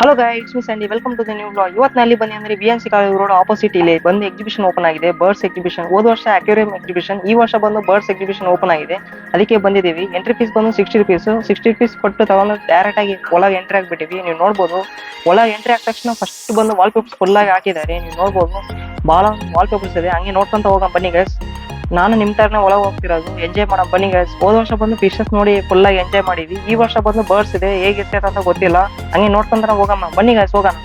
Hello guys, ಮಿಸ್ ಅಂಡಿ welcome to the new blog. ಇವತ್ತಿನಲ್ಲಿ ಬನ್ನಿ ಅಂದ್ರೆ VNC ಕಾಲೇಜ್ ರೋಡ್ ಆಪೋಸಿಟ್ ಇಲ್ಲಿ ಬಂದು ಎಕ್ಸಿಬಿಷನ್ ಓಪನ್ ಆಗಿದೆ. Birds exhibition. ಹೋದ ವರ್ಷ ಅಕ್ವೇರಿಯಂ ಎಕ್ಸಿಬಿಷನ್, ಈ ವರ್ಷ ಬಂದು ಬರ್ಡ್ಸ್ ಎಕ್ಸಿಬಿಷನ್ ಓಪನ್ ಆಗಿದೆ. ಅದಕ್ಕೆ ಬಂದಿದ್ದೀವಿ. ಎಂಟ್ರಿ ಫೀಸ್ ಬಂದು 60 rupees. 60 rupees ಕೊಟ್ಟು ತಗೊಂಡು ಡೈರೆಕ್ಟ್ ಆಗಿ ಒಳಗೆ ಎಂಟ್ರಿ ಆಗ್ಬಿಟ್ಟಿವಿ. ನೀವು ನೋಡ್ಬೋದು, ಒಳಗೆ ಎಂಟ್ರಿ ಆದ ತಕ್ಷಣ ಫಸ್ಟ್ ಬಂದು ವಾಲ್ ಪೇಪರ್ಸ್ ಫುಲ್ ಆಗಿ ಹಾಕಿದ್ದಾರೆ. ನೀವು ನೋಡ್ಬೋದು, ಬಹಳ ವಾಲ್ ಪೇಪರ್ಸ್ ಇದೆ. ಹಂಗೆ ನೋಡ್ಕೊಂತ ಹೋಗೋಣ ಬನ್ನಿ ಗೈಸ್. ನಾನು ನಿಮ್ ತರನೇ ಒಳಗೆ ಹೋಗ್ತಿರೋದು, ಎಂಜಾಯ್ ಮಾಡೋಣ ಬನ್ನಿ ಗೈಸ್. ಹೋದ ವರ್ಷ ಬಂದು ಫಿಶಸ್ ನೋಡಿ ಫುಲ್ ಆಗಿ ಎಂಜಾಯ್ ಮಾಡಿದ್ವಿ. ಈ ವರ್ಷ ಬಂದು ಬರ್ಡ್ಸ್ ಇದೆ, ಹೇಗಿರ್ತೈತೆ ಅಂತ ಗೊತ್ತಿಲ್ಲ. ಹಂಗೆ ನೋಡ್ಕೊಂಡ್ರೆ ಹೋಗಮ್ಮ ಬನ್ನಿ ಗೈಸ್, ಹೋಗೋಣ.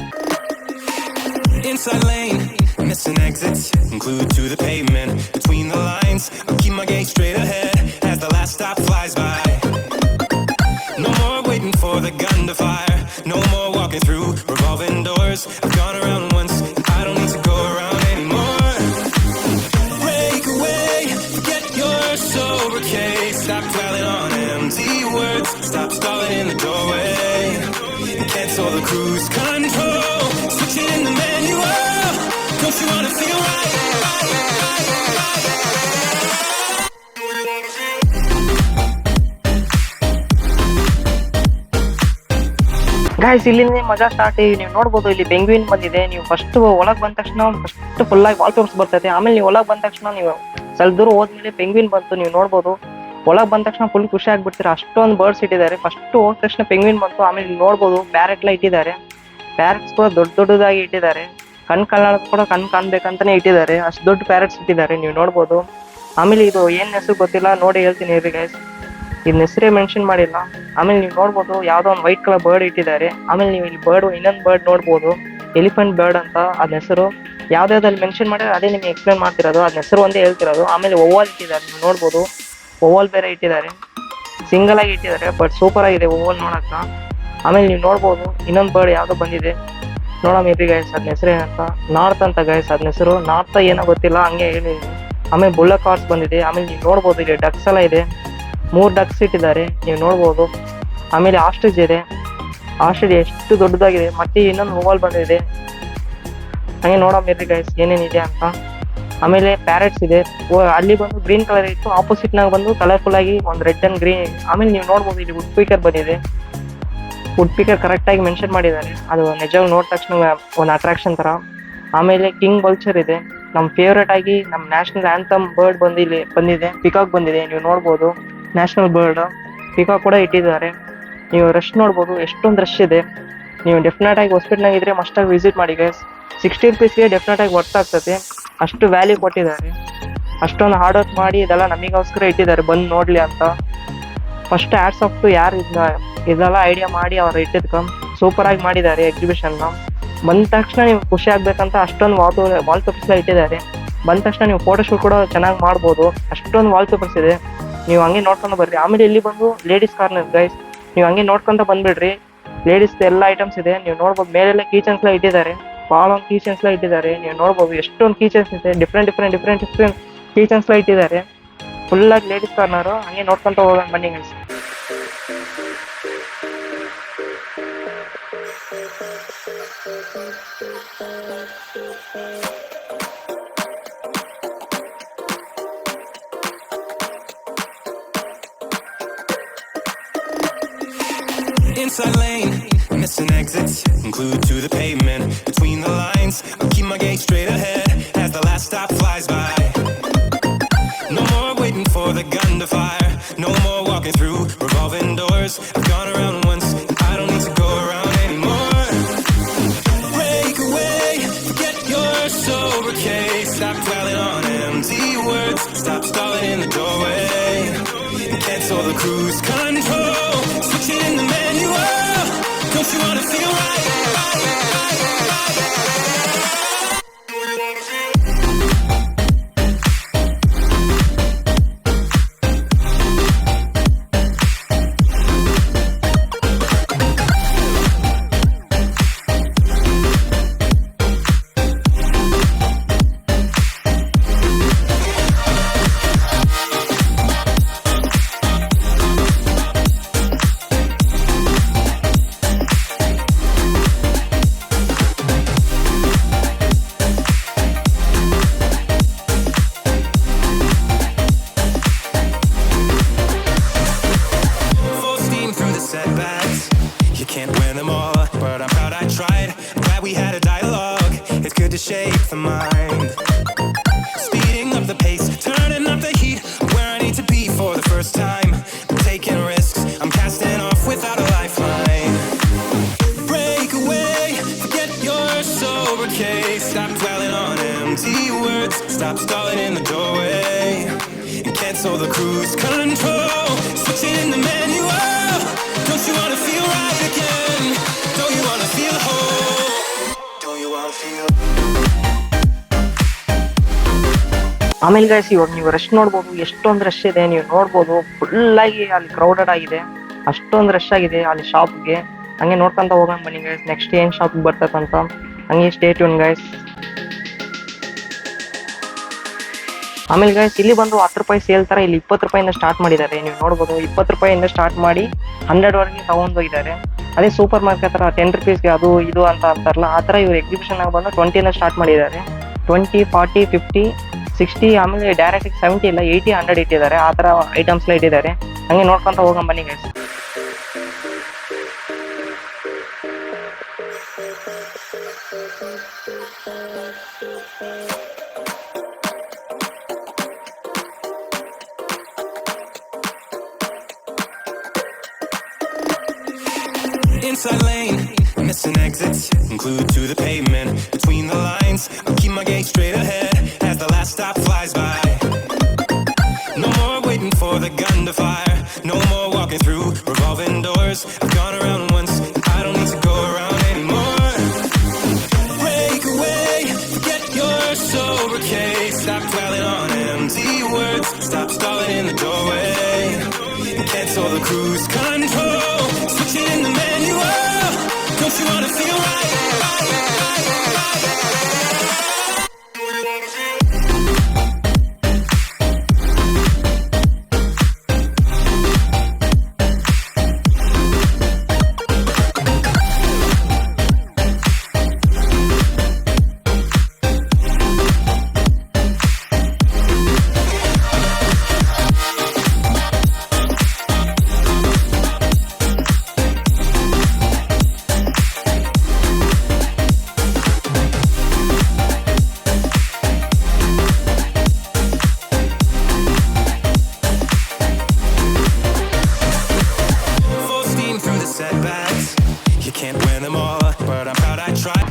Inside lane, missing exits, glued to the pavement. Between the lines, I'll keep my gaze straight ahead as the last stop flies by. No more waiting for the gun to fire. No more walking through revolving doors. I've gone around once, I don't need to go around anymore. Break away, forget your sober case. Stop dwelling on empty words. Stop stalling in the doorway. Cancel the cruise control. Switch it in the manual. Don't you wanna feel right? Guys, ಇಲ್ಲಿಂದ ಮಜಾ start. ನೀವು ನೋಡ್ಬೋದು, ಇಲ್ಲಿ penguin ಬಂದಿದೆ. ನೀವು first ಒಳಗೆ ಬಂದ ತಕ್ಷಣ ಫಸ್ಟ್ ಫುಲ್ ಆಗಿ ವಾಲ್ ಪೇಪರ್ಸ್ ಬರ್ತೈತೆ. ಆಮೇಲೆ ನೀವು ಒಳಗೆ ಬಂದ ತಕ್ಷಣ ನೀವು ಸ್ವಲ್ಪ ದೂರ ಹೋದ್ಮೇಲೆ ಪೆಂಗ್ವಿನ್ ಬಂತು. ನೀವು ನೋಡ್ಬೋದು, ಒಳಗೆ ಬಂದ ತಕ್ಷಣ ಫುಲ್ ಖುಷಿ ಆಗ್ಬಿಡ್ತೀರ. ಅಷ್ಟೊಂದು ಬರ್ಡ್ಸ್ ಇಟ್ಟಿದ್ದಾರೆ. ಫಸ್ಟ್ ಹೋದ ತಕ್ಷಣ ಪೆಂಗ್ವಿನ್ ಬಂತು. ಆಮೇಲೆ ಇಲ್ಲಿ ನೋಡ್ಬೋದು, ಪ್ಯಾರೆಟ್ ಎಲ್ಲ ಇಟ್ಟಿದ್ದಾರೆ. ಪ್ಯಾರೆಟ್ಸ್ ಕೂಡ ದೊಡ್ಡ ದೊಡ್ಡದಾಗಿ ಇಟ್ಟಿದ್ದಾರೆ. ಕಣ್ ಕೂಡ ಕಣ್ ಕಾಣ್ಬೇಕಂತಾನೆ ಇಟ್ಟಿದ್ದಾರೆ. ಅಷ್ಟು ದೊಡ್ಡ ಪ್ಯಾರೆಟ್ಸ್ ಇಟ್ಟಿದ್ದಾರೆ, ನೀವು ನೋಡ್ಬೋದು. ಆಮೇಲೆ ಇದು ಏನ್ ಹೆಸರು ಗೊತ್ತಿಲ್ಲ, ನೋಡಿ ಹೇಳ್ತೀನಿ ಇರ್ರಿ ಗೈಸ್. ಇದನ್ನ ಹೆಸರೇ ಮೆನ್ಷನ್ ಮಾಡಿಲ್ಲ. ಆಮೇಲೆ ನೀವು ನೋಡ್ಬೋದು, ಯಾವ್ದೋ ಒಂದು ವೈಟ್ ಕಲರ್ ಬರ್ಡ್ ಇಟ್ಟಿದ್ದಾರೆ. ಆಮೇಲೆ ನೀವು ಇಲ್ಲಿ ಇನ್ನೊಂದು ಬರ್ಡ್ ನೋಡ್ಬೋದು, ಎಲಿಫೆಂಟ್ ಬರ್ಡ್ ಅಂತ. ಅದ್ ಹೆಸರು ಯಾವ್ದಾವ್ದಲ್ಲಿ ಮೆನ್ಷನ್ ಮಾಡಿದ್ರೆ ಅದೇ ನಿಮ್ಗೆ ಎಕ್ಸ್ಪ್ಲೇನ್ ಮಾಡ್ತಿರೋದು. ಅದ್ ಹೆಸರು ಒಂದೇ ಹೇಳ್ತಿರೋದು. ಆಮೇಲೆ ಓವಾಲ್ ಇಟ್ಟಿದ್ದಾರೆ, ನೀವು ನೋಡ್ಬೋದು. ಓವಾಲ್ ಬೇರೆ ಇಟ್ಟಿದ್ದಾರೆ, ಸಿಂಗಲ್ ಆಗಿ ಇಟ್ಟಿದ್ದಾರೆ. ಬಟ್ ಸೂಪರ್ ಆಗಿದೆ ಓವಾಲ್ ನೋಡಕ್ಕ. ಆಮೇಲೆ ನೀವು ನೋಡ್ಬೋದು, ಇನ್ನೊಂದು ಬರ್ಡ್ ಯಾವ್ದೋ ಬಂದಿದೆ, ನೋಡೋಣ ಇರ್ರಿ ಗೈಸ್. ಅದ್ನ ಹೆಸರು ಏನಂತ, ನಾರ್ತ್ ಅಂತ ಗೈಸ್. ಅದ್ನ ಹೆಸರು ನಾರ್ತ್ ಏನೋ ಗೊತ್ತಿಲ್ಲ, ಹಂಗೆ ಹೇಳಿದ್ದೀನಿ. ಆಮೇಲೆ ಬುಲ್ಲಕ್ ಹಾರ್ಸ್ ಬಂದಿದೆ. ಆಮೇಲೆ ನೀವು ನೋಡ್ಬೋದು, ಇಲ್ಲಿ ಡಕ್ಸ್ ಎಲ್ಲ ಇದೆ. 3 ಡಕ್ಸ್ ಇಟ್ಟಿದ್ದಾರೆ, ನೀವು ನೋಡ್ಬೋದು. ಆಮೇಲೆ ಆಸ್ಟ್ರಿಚ್ ಇದೆ. ಆಸ್ಟ್ರಿಚ್ ಎಷ್ಟು ದೊಡ್ಡದಾಗಿದೆ. ಮತ್ತೆ ಇನ್ನೊಂದು ಓವಾಲ್ ಬಂದಿದೆ. ಹಂಗೆ ನೋಡೋಣ ಇರ್ರಿ ಗೈಸ್ ಏನೇನಿದೆ ಅಂತ. ಆಮೇಲೆ ಪ್ಯಾರೆಟ್ಸ್ ಇದೆ. ಅಲ್ಲಿ ಬಂದು ಗ್ರೀನ್ ಕಲರ್ ಇತ್ತು, ಆಪೋಸಿಟ್ ನಾಗ ಬಂದು ಕಲರ್ಫುಲ್ ಆಗಿ ಒಂದು ರೆಡ್ ಅಂಡ್ ಗ್ರೀನ್. ಆಮೇಲೆ ನೀವು ನೋಡ್ಬೋದು, ಇಲ್ಲಿ ವುಡ್ ಪೀಕರ್ ಬಂದಿದೆ. ವುಡ್ ಪೀಕರ್ ಕರೆಕ್ಟ್ ಆಗಿ ಮೆನ್ಷನ್ ಮಾಡಿದ್ದಾರೆ. ಅದು ನಿಜವಾಗಿ ನೋಡಿದ ತಕ್ಷಣ ಒಂದು ಅಟ್ರಾಕ್ಷನ್ ತರ. ಆಮೇಲೆ ಕಿಂಗ್ ಬಲ್ಚರ್ ಇದೆ. ನಮ್ ಫೇವ್ರೇಟ್ ಆಗಿ ನಮ್ ನ್ಯಾಷನಲ್ ಆಂಥಮ್ ಬರ್ಡ್ ಬಂದಿದೆ. ಪಿಕಾಕ್ ಬಂದಿದೆ, ನೀವು ನೋಡ್ಬೋದು. ನ್ಯಾಷನಲ್ ಬರ್ಡ್ ಪಿಕಾಕ್ ಕೂಡ ಇಟ್ಟಿದ್ದಾರೆ. ನೀವು ರಶ್ ನೋಡ್ಬೋದು, ಎಷ್ಟೊಂದು ರಶ್ ಇದೆ. ನೀವು ಡೆಫಿನೆಟ್ ಆಗಿ ಹಾಸ್ಪಿಟ್ಲ್ನಾಗ ಇದ್ರೆ ಮಸ್ಟ್ ಆಗಿ ವಿಸಿಟ್ ಮಾಡಿ ಗೈಸ್. 60 rupeesಗೆ ಡೆಫಿನೆಟ್ ಆಗಿ ವರ್ತ್ ಆಗ್ತದೆ. ಅಷ್ಟು ವ್ಯಾಲ್ಯೂ ಕೊಟ್ಟಿದ್ದಾರೆ. ಅಷ್ಟೊಂದು ಹಾರ್ಡ್ ವರ್ಕ್ ಮಾಡಿ ಇದೆಲ್ಲ ನಮಗೋಸ್ಕರ ಇಟ್ಟಿದ್ದಾರೆ, ಬಂದು ನೋಡ್ಲಿ ಅಂತ. ಫಸ್ಟ್ ಹ್ಯಾಟ್ಸ್ ಆಫ್ ಟು ಯಾರು ಇದೆಲ್ಲ ಐಡಿಯಾ ಮಾಡಿ ಅವ್ರು ಇಟ್ಟಿದ್ಕ ಸೂಪರ್ ಆಗಿ ಮಾಡಿದ್ದಾರೆ ಎಕ್ಸಿಬಿಷನ್. ಬಂದ ತಕ್ಷಣ ನೀವು ಖುಷಿ ಆಗ್ಬೇಕಂತ ಅಷ್ಟೊಂದು ವಾಲ್ ಪೇಪರ್ಸ್ ಇಟ್ಟಿದ್ದಾರೆ. ಬಂದ ತಕ್ಷಣ ನೀವು ಫೋಟೋ ಶೂಟ್ ಕೂಡ ಚೆನ್ನಾಗಿ ಮಾಡ್ಬೋದು. ಅಷ್ಟೊಂದು ವಾಲ್ ಪೇಪರ್ಸ್ ಇದೆ, ನೀವು ಹಂಗೆ ನೋಡ್ಕೊಂಡು ಬರ್ರಿ. ಆಮೇಲೆ ಇಲ್ಲಿ ಬಂದು ಲೇಡೀಸ್ ಕಾರ್ನರ್ ಗೈಸ್, ನೀವು ಹಂಗೆ ನೋಡ್ಕೊಂತ ಬಂದ್ಬಿಡ್ರಿ. ಲೇಡೀಸ್ ಎಲ್ಲ ಐಟಮ್ಸ್ ಇದೆ, ನೀವು ನೋಡ್ಬೋದು. ಮೇಲೆಲ್ಲ ಕೀಚನ್ಸ್ ಎಲ್ಲ ಇಟ್ಟಿದ್ದಾರೆ, ಭಾಳ ಒಂದು ಕೀಚನ್ಸ್ ಎಲ್ಲ ಇಟ್ಟಿದ್ದಾರೆ. ನೀವು ನೋಡ್ಬೋದು, ಎಷ್ಟೊಂದು ಕೀಚನ್ಸ್ ಇದೆ. ಡಿಫ್ರೆಂಟ್ ಕೀಚನ್ಸ್ ಎಲ್ಲ ಇಟ್ಟಿದ್ದಾರೆ. ಫುಲ್ ಆಗಿ ಲೇಡೀಸ್ ಕಾರ್ನರ್. ಹಂಗೆ ನೋಡ್ಕೊಂತ ಹೋಗೋಣ ಬನ್ನಿ guys. Inside lane, missing exits, glued to the pavement. Between the lines, I'll keep my gaze straight ahead as the last stop flies by. No more waiting for the gun to fire. No more walking through revolving doors. I've gone around once, I don't need to go around anymore. Break away, forget your sober case. Stop dwelling on empty words. Stop stalling in the doorway. Cancel the cruise control. Switch it in the manual. Don't you wanna feel right? shape the mind. Speeding up the pace, turning up the heat, where I need to be for the first time. I'm taking risks, I'm casting off without a lifeline. Break away, forget your sober case. Stop dwelling on empty words, stop stalling in the doorway, and cancel the cruise control. Switching in the manual. Don't you wanna feel right again? Don't you wanna feel whole? Don't you wanna feel? ಆಮೇಲೆ guys ಇವಾಗ ನೀವು rush ನೋಡ್ಬೋದು, ಎಷ್ಟೊಂದು rush ಇದೆ ನೀವು ನೋಡ್ಬೋದು. Full ಆಗಿ ಅಲ್ಲಿ ಕ್ರೌಡೆಡ್ ಆಗಿದೆ, ಅಷ್ಟೊಂದು ರಶ್ ಆಗಿದೆ ಅಲ್ಲಿ ಶಾಪ್ಗೆ. ಹಂಗೆ ನೋಡ್ಕೊಂತ ಹೋಗೋಣ ಬನ್ನಿ ಗೈಸ್, ನೆಕ್ಸ್ಟ್ ಏನ್ ಶಾಪ್ ಬರ್ತದಂತ. ಹಂಗೆ ಸ್ಟೇ ಟ್ಯೂನ್ ಗೈಸ್. ಆಮೇಲೆ ಗೈಸ್ ಇಲ್ಲಿ ಬಂದು 10 ರೂಪಾಯಿ ಸೇಲ್ ತರ ಇಲ್ಲಿ 20 ರೂಪಾಯಿಂದ ಸ್ಟಾರ್ಟ್ ಮಾಡಿದ್ದಾರೆ. ನೀವು ನೋಡ್ಬೋದು 20 ರೂಪಾಯಿಂದ ಸ್ಟಾರ್ಟ್ ಮಾಡಿ 100 ವರೆಗೆ ತಗೊಂಡು ಹೋಗಿದ್ದಾರೆ. ಅದೇ ಸೂಪರ್ ಮಾರ್ಕೆಟ್ ತರ 10 ರುಪೀಸ್ಗೆ ಅದು ಇದು ಅಂತ ಅಂತಾರಲ್ಲ, ಆ ತರ ಇವ್ರು ಎಕ್ಸಿಬಿಷನ್ ಆಗಿ ಬಂದು 20 ಸ್ಟಾರ್ಟ್ ಮಾಡಿದ್ದಾರೆ. 20, 40, 50, 60, ಆಮೇಲೆ ಡೈರೆಕ್ಟ್ 70 ಇಲ್ಲ 80, 100 ಇಟ್ಟಿದ್ದಾರೆ. ಆ ತರ ಐಟಮ್ಸ್ ಎಲ್ಲ ಇಟ್ಟಿದ್ದಾರೆ. ಹಂಗೆ ನೋಡ್ಕೊಂತ ಹೋಗೋಣ ಬನ್ನಿ guys. Inside lane, missing exits, glued to the pavement. Between the lines, I'll keep my gaze straight ahead as the last stop flies by. No more waiting for the gun to fire, no more walking through revolving doors. I've gone around once, I don't need to go around anymore. Break away, forget your sober case. Stop dwelling on empty words, stop stalling in the doorway, and cancel the cruise control. Switching in the manual. Don't you wanna feel right?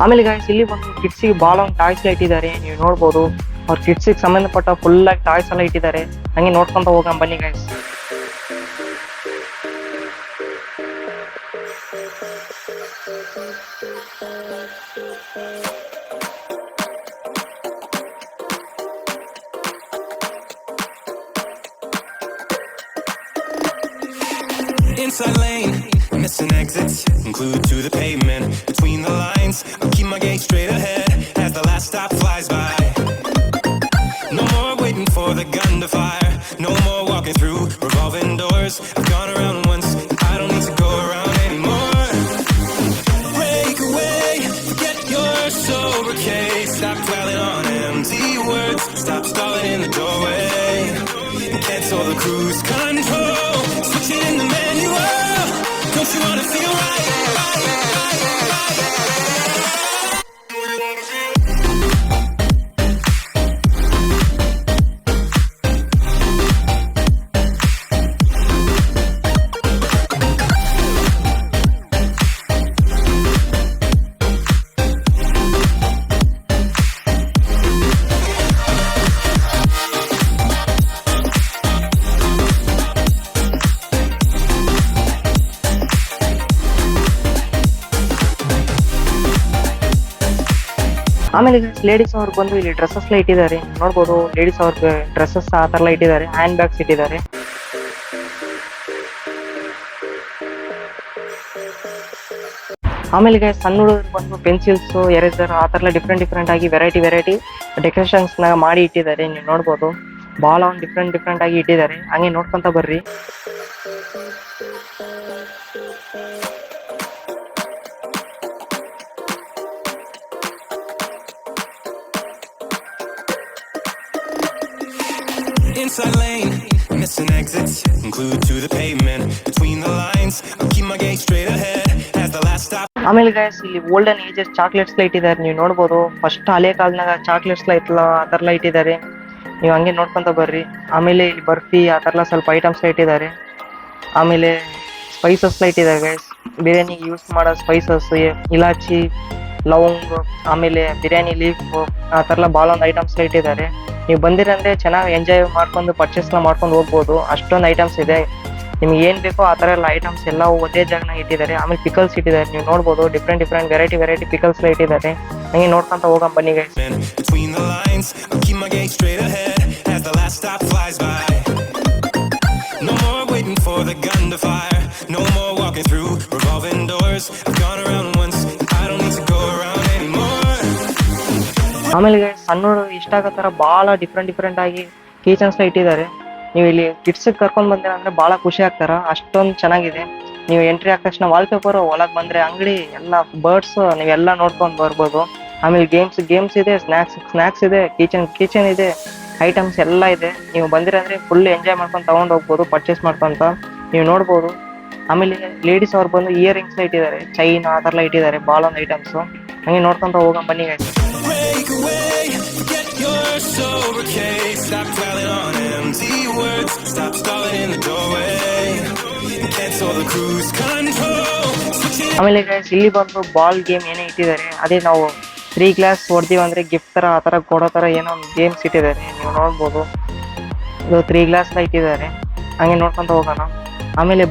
ಆಮೇಲೆ guys ಇಲ್ಲಿ ಬಂದು ಕಿಡ್ಸಿಗೆ ball ಒಂದು toys ಎಲ್ಲ ಇಟ್ಟಿದ್ದಾರೆ. ನೀವು ನೋಡ್ಬೋದು ಅವ್ರ ಕಿಡ್ಸಿಗೆ ಸಂಬಂಧಪಟ್ಟ ಫುಲ್ ಆಗಿ ಟಾಯ್ಸ್ ಎಲ್ಲ ಇಟ್ಟಿದ್ದಾರೆ. ಹಂಗೆ ನೋಡ್ಕೊಂತ ಹೋಗೋಣ ಬನ್ನಿ guys. Inside lane, missing exits, glued to the pavement. Between the lines, I'll keep my gaze straight ahead as the last stop flies by. No more waiting for the gun to fire, no more walking through revolving doors. I've gone around once, I don't need to go around anymore. Break away, forget your sober case. Stop dwelling on empty words, stop stalling in the doorway, and cancel the cruise control. Switching in the manual. Don't you wanna feel right? ಆಮೇಲೆ ladies ಅವ್ರು ಬಂದು ಇಲ್ಲಿ dresses ಎಲ್ಲ ಇಟ್ಟಿದ್ದಾರೆ. ನೋಡ್ಬೋದು ladies ಅವ್ರಿಗೆ dresses ಆ ಥರ ಎಲ್ಲ ಇಟ್ಟಿದ್ದಾರೆ. ಹ್ಯಾಂಡ್ ಬ್ಯಾಗ್ಸ್ ಇಟ್ಟಿದ್ದಾರೆ. ಆಮೇಲೆ ಸಣ್ಣ ಹುಡುಗರು ಬಂದು ಪೆನ್ಸಿಲ್ಸ್, ಎರೇಸರ್ ಆ ಥರ ಎಲ್ಲ ಡಿಫ್ರೆಂಟ್ ಆಗಿ ವೆರೈಟಿ ಡೆಕೋರೇಷನ್ಸ್ನ ಮಾಡಿ ಇಟ್ಟಿದ್ದಾರೆ. ನೀವು ನೋಡ್ಬೋದು ಭಾಳ ಒಂದು ಡಿಫ್ರೆಂಟ್ ಆಗಿ ಇಟ್ಟಿದ್ದಾರೆ. ಹಂಗೆ ನೋಡ್ಕೊಂತ ಬರ್ರಿ. Inside lane, missing exits, glued to the pavement. Between the lines, I'll keep my gaze straight ahead as the last stop. ಆಮೇಲೆ ಗೈಸ್ ಇಲ್ಲಿ ಓಲ್ಡನ್ ಏಜಸ್ ಚಾಕ್ಲೇಟ್ಸ್ ಇಟ್ಟಿದ್ದಾರೆ, ನೀವು ನೋಡ್ಬೋದು. ಫಸ್ಟ್ ಹಳೆ ಕಾಲನಾಗ ಚಾಕ್ಲೇಟ್ಸ್ ಇತ್ತಲ್ಲ ಆ ಥರ ಇಟ್ಟಿದ್ದಾರೆ, ನೀವು ಹಂಗೆ ನೋಡ್ಕೊಂತ ಬರ್ರಿ. ಆಮೇಲೆ ಇಲ್ಲಿ ಬರ್ಫಿ ಆ ಥರ ಸ್ವಲ್ಪ ಐಟಮ್ಸ್ ಇಟ್ಟಿದ್ದಾರೆ. ಆಮೇಲೆ ಸ್ಪೈಸಸ್ ಇಟ್ಟಿದ್ದಾರೆ ಗೈಸ್, ಬಿರಿಯಾನಿಗೆ ಯೂಸ್ ಮಾಡೋ ಸ್ಪೈಸಸ್, ಇಲಾಚಿ, ಲವಂಗ್, ಆಮೇಲೆ ಬಿರಿಯಾನಿ ಲೀಫ್ ಆ ಥರ ಭಾಳ ಒಂದು ಐಟಮ್ಸ್ ಇಟ್ಟಿದ್ದಾರೆ. ನೀವು ಬಂದಿರಂದ್ರೆ ಚೆನ್ನಾಗಿ ಎಂಜಾಯ್ ಮಾಡ್ಕೊಂಡು ಪರ್ಚೇಸ್ನ ಮಾಡ್ಕೊಂಡು ಹೋಗ್ಬೋದು, ಅಷ್ಟೊಂದು ಐಟಮ್ಸ್ ಇದೆ. ನಿಮ್ಗೆ ಏನು ಬೇಕೋ ಆ ಥರ ಎಲ್ಲ ಐಟಮ್ಸ್ ಎಲ್ಲ ಒಂದೇ ಜಾಗನಾಗ ಇಟ್ಟಿದ್ದಾರೆ. ಆಮೇಲೆ ಪಿಕಲ್ಸ್ ಇಟ್ಟಿದ್ದಾರೆ, ನೀವು ನೋಡ್ಬೋದು. ಡಿಫ್ರೆಂಟ್ ವೆರೈಟಿ ಪಿಕಲ್ಸ್ ಇಟ್ಟಿದ್ದಾರೆ. ಹಂಗೆ ನೋಡ್ಕೊಂತ ಹೋಗೋಣ ಬನ್ನಿ guys. Between the lines, I'll keep my gaze straight ahead as the last stop flies by. No more waiting for the gun to fire. No more walking through revolving doors. I've gone around once, I don't need to go around anymore. ಆಮೇಲೆ guys ಸಣ್ಣೋರು ಇಷ್ಟ ಆಗೋ ಥರ ಭಾಳ different ಆಗಿ ಕೀಚನ್ಸ್ ಇಟ್ಟಿದ್ದಾರೆ. ನೀವು ಇಲ್ಲಿ kids ಕರ್ಕೊಂಡ್ ಬಂದಿರ ಅಂದ್ರೆ ಭಾಳ ಖುಷಿ ಆಗ್ತಾರ, ಅಷ್ಟೊಂದು ಚೆನ್ನಾಗಿದೆ. ನೀವು ಎಂಟ್ರಿ ಆದ ತಕ್ಷಣ ವಾಲ್ಪೇಪರ್, ಒಳಗೆ ಬಂದ್ರೆ ಅಂಗಡಿ ಎಲ್ಲ ಬರ್ಡ್ಸ್ ನೀವೆಲ್ಲ ನೋಡ್ಕೊಂಡು ಬರ್ಬೋದು. ಆಮೇಲೆ ಗೇಮ್ಸ್ ಇದೆ, ಸ್ನಾಕ್ಸ್ ಇದೆ, ಕಿಚನ್ ಇದೆ, ಐಟಮ್ಸ್ ಎಲ್ಲ ಇದೆ. ನೀವು ಬಂದಿರಂದ್ರೆ ಫುಲ್ ಎಂಜಾಯ್ ಮಾಡ್ಕೊಂಡು ತಗೊಂಡು ಹೋಗ್ಬೋದು ಪರ್ಚೇಸ್ ಮಾಡ್ಕೊಂತ, ನೀವು ನೋಡ್ಬೋದು. ಆಮೇಲೆ ಲೇಡೀಸ್ ಅವ್ರು ಬಂದು ಇಯರಿಂಗ್ಸ್ ಇಟ್ಟಿದ್ದಾರೆ, ಚೈನ್ ಆ ಥರ ಇಟ್ಟಿದ್ದಾರೆ, ಭಾಳ ಒಂದು ಐಟಮ್ಸ್. ಹಂಗೆ ನೋಡ್ಕೊಂತ ಹೋಗೋಣ ಬನ್ನಿ guys. Break away, forget your sober case. Stop dwelling on empty words. Stop stalling in the doorway. Cancel the cruise control. ಆಮೇಲೆ ಗೈಸ್ ಇಲ್ಲಿ ಬಂದು ಬಾಲ್ ಗೇಮ್ ಏನೇ ಇಟ್ಟಿದ್ದಾರೆ, ಅದೇ ನಾವು 3 ಗ್ಲಾಸ್ ಹೊಡೆದೀವಿ ಅಂದ್ರೆ ಗಿಫ್ಟ್ ತರ ಆ ಥರ ಕೊಡೋ ಥರ ಏನೋ ಒಂದು ಗೇಮ್ಸ್ ಇಟ್ಟಿದ್ದಾರೆ, ನೀವು ನೋಡ್ಬೋದು. ಇದು 3 ಗ್ಲಾಸ್ ಇಟ್ಟಿದ್ದಾರೆ, ಹಂಗೆ ನೋಡ್ಕೊಂತ ಹೋಗೋಣ. ಆಮೇಲೆ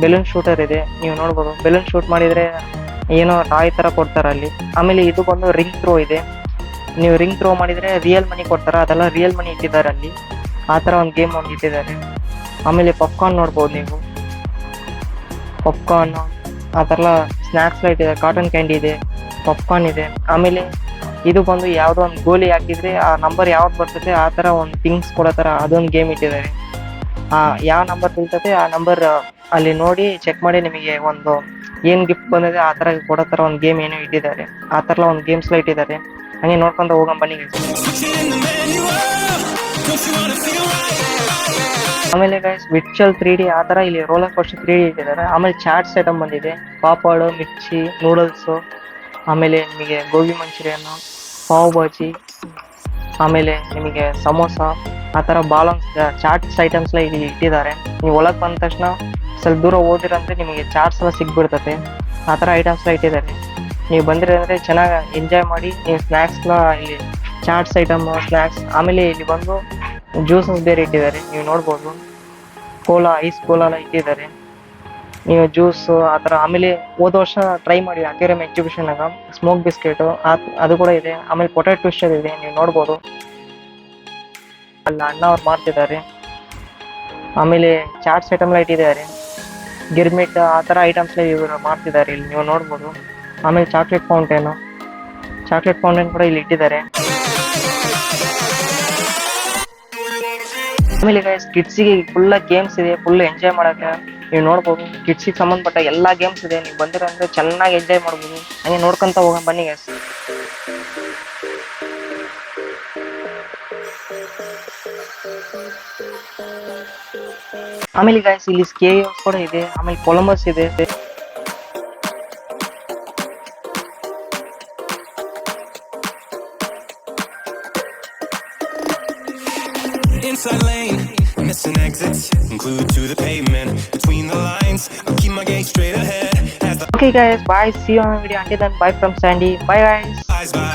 ಬೆಲೂನ್ ಶೂಟರ್ ಇದೆ, ನೀವು ನೋಡ್ಬೋದು. ಬೆಲೂನ್ ಶೂಟ್ ಮಾಡಿದ್ರೆ ಏನೋ ಟಾಯ್ ತರ ಕೊಡ್ತಾರೆ ಅಲ್ಲಿ. ಆಮೇಲೆ ಇದು ಬಂದು ರಿಂಗ್ ಥ್ರೋ ಇದೆ, ನೀವು ರಿಂಗ್ ಥ್ರೋ ಮಾಡಿದ್ರೆ ರಿಯಲ್ ಮನಿ ಕೊಡ್ತಾರೆ, ಅದೆಲ್ಲ ರಿಯಲ್ ಮನಿ ಇಟ್ಟಿದ್ದಾರೆ ಅಲ್ಲಿ, ಆ ಥರ ಒಂದು ಗೇಮ್ ಒಂದು ಇಟ್ಟಿದ್ದಾರೆ. ಆಮೇಲೆ ಪಾಪ್ಕಾರ್ನ್ ನೋಡ್ಬೋದು ನೀವು, ಪಾಪ್ಕಾರ್ನ್ ಆ ಥರ ಸ್ನ್ಯಾಕ್ಸ್ ಇಟ್ಟಿದ್ದಾರೆ, ಕಾಟನ್ ಕ್ಯಾಂಡಿ ಇದೆ, ಪಾಪ್ಕಾರ್ನ್ ಇದೆ. ಆಮೇಲೆ ಇದು ಬಂದು ಯಾವುದೋ ಒಂದು ಗೋಲಿ ಹಾಕಿದ್ರೆ ಆ ನಂಬರ್ ಯಾವ್ದು ಬರ್ತದೆ ಆ ಥರ ಒಂದು ಥಿಂಗ್ಸ್ ಕೊಡೋ ಥರ ಅದೊಂದು ಗೇಮ್ ಇಟ್ಟಿದ್ದಾರೆ. ಯಾವ ನಂಬರ್ ಬೀಳ್ತದೆ ಆ ನಂಬರ್ ಅಲ್ಲಿ ನೋಡಿ ಚೆಕ್ ಮಾಡಿ ನಿಮಗೆ ಒಂದು ಏನು ಗಿಫ್ಟ್ ಬಂದಿದೆ ಆ ಥರ ಕೊಡೋ ಥರ ಒಂದು ಗೇಮ್ ಏನೋ ಇಟ್ಟಿದ್ದಾರೆ, ಆ ಥರ ಒಂದು ಗೇಮ್ಸ್ ಇಟ್ಟಿದ್ದಾರೆ. ಹಂಗೆ ನೋಡ್ಕೊಂತ ಹೋಗೋಣ ಬನ್ನಿ. ಆಮೇಲೆ ಗೈಸ್ ವಿರ್ಚುವಲ್ 3D ಆ ಥರ ಇಲ್ಲಿ ರೋಲರ್ ಕೋಸ್ಟರ್ 3D ಇಟ್ಟಿದ್ದಾರೆ. ಆಮೇಲೆ ಚಾಟ್ಸ್ ಐಟಮ್ ಬಂದಿದೆ, ಪಾಪಡ್, ಮಿರ್ಚಿ, ನೂಡಲ್ಸು, ಆಮೇಲೆ ನಿಮಗೆ ಗೋಬಿ ಮಂಚೂರಿಯನ್ನು, ಪಾವ್ ಭಾಜಿ, ಆಮೇಲೆ ನಿಮಗೆ ಸಮೋಸ ಆ ಥರ ಭಾಳ ಚಾಟ್ಸ್ ಐಟಮ್ಸ್ ಇಲ್ಲಿ ಇಟ್ಟಿದ್ದಾರೆ. ನೀವು ಒಳಗೆ ಬಂದ ತಕ್ಷಣ ಸ್ವಲ್ಪ ದೂರ ಹೋದಿರಂದ್ರೆ ನಿಮಗೆ ಚಾಟ್ಸ್ ಎಲ್ಲ ಸಿಗ್ಬಿಡ್ತದೆ, ಆ ಥರ ಐಟಮ್ಸ್ ಇಟ್ಟಿದ್ದಾರೆ. ನೀವು ಬಂದಿರಂದ್ರೆ ಚೆನ್ನಾಗಿ ಎಂಜಾಯ್ ಮಾಡಿ. ನೀವು ಸ್ನ್ಯಾಕ್ಸ್ನ ಇಲ್ಲಿ ಚಾಟ್ಸ್ ಐಟಮ್, ಸ್ನ್ಯಾಕ್ಸ್, ಆಮೇಲೆ ಇಲ್ಲಿ ಬಂದು ಜ್ಯೂಸಸ್ ಬೇರೆ ಇಟ್ಟಿದ್ದಾರೆ, ನೀವು ನೋಡ್ಬೋದು. ಐಸ್ ಕೋಲಾ ಎಲ್ಲ ಇಟ್ಟಿದ್ದಾರೆ, ನೀವು ಜ್ಯೂಸ್ ಆ ಥರ. ಆಮೇಲೆ ಹೋದ ವರ್ಷ ಟ್ರೈ ಮಾಡಿ ಅಕ್ವೇರಿಯಂ ಎಕ್ಸಿಬಿಷನ್ನಾಗ ಸ್ಮೋಕ್ ಬಿಸ್ಕೆಟು ಅದು ಕೂಡ ಇದೆ. ಆಮೇಲೆ ಪೊಟ್ಯಾಟೊ ಟ್ವಿಸ್ಟರ್ ಇದೆ, ನೀವು ನೋಡ್ಬೋದು. ಅಲ್ಲಿ ಅಣ್ಣ ಅವ್ರು ಮಾಡ್ತಿದ್ದಾರೆ. ಆಮೇಲೆ ಚಾಟ್ಸ್ ಐಟಮ್ ಎಲ್ಲ ಇಟ್ಟಿದ್ದಾರೆ, ಗಿರ್ಮಿಟ್ ಆ ಥರ ಐಟಮ್ಸ್ ಇವರು ಮಾಡ್ತಿದ್ದಾರೆ ಇಲ್ಲಿ, ನೀವು ನೋಡ್ಬೋದು. ಆಮೇಲೆ ಚಾಕ್ಲೇಟ್ ಫೌಂಟೇನ್ ಕೂಡ ಇಲ್ಲಿ ಇಟ್ಟಿದ್ದಾರೆ. ಆಮೇಲೆ ಗೈಸ್ ಕಿಡ್ಸಿಗೆ ಫುಲ್ ಗೇಮ್ಸ್ ಇದೆ, ಫುಲ್ ಎಂಜಾಯ್ ಮಾಡೋಕ್ಕೆ ನೀವು ನೋಡ್ಬೋದು. ಕಿಡ್ಸಿಗೆ ಸಂಬಂಧಪಟ್ಟ ಎಲ್ಲ ಗೇಮ್ಸ್ ಇದೆ, ನೀವು ಬಂದಿರಂದ್ರೆ ಚೆನ್ನಾಗಿ ಎಂಜಾಯ್ ಮಾಡ್ಬೋದು. ಹಂಗೆ ನೋಡ್ಕೊಂತ ಹೋಗೋಣ ಬನ್ನಿ ಗೈಸ್. ಆಮೇಲೆ ಗೈಸ್ ಇಲ್ಲಿ ಸ್ಕೇವ್ಸ್ ಕೂಡ ಇದೆ, ಆಮೇಲೆ ಕೊಲಂಬಸ್ ಇದೆ. Inside lane, missing exits, glued to the pavement. Between the lines, I'll keep my gaze straight ahead as the Okay guys, bye, see you on the video. Until then, bye from Sandy. Bye guys. flies by.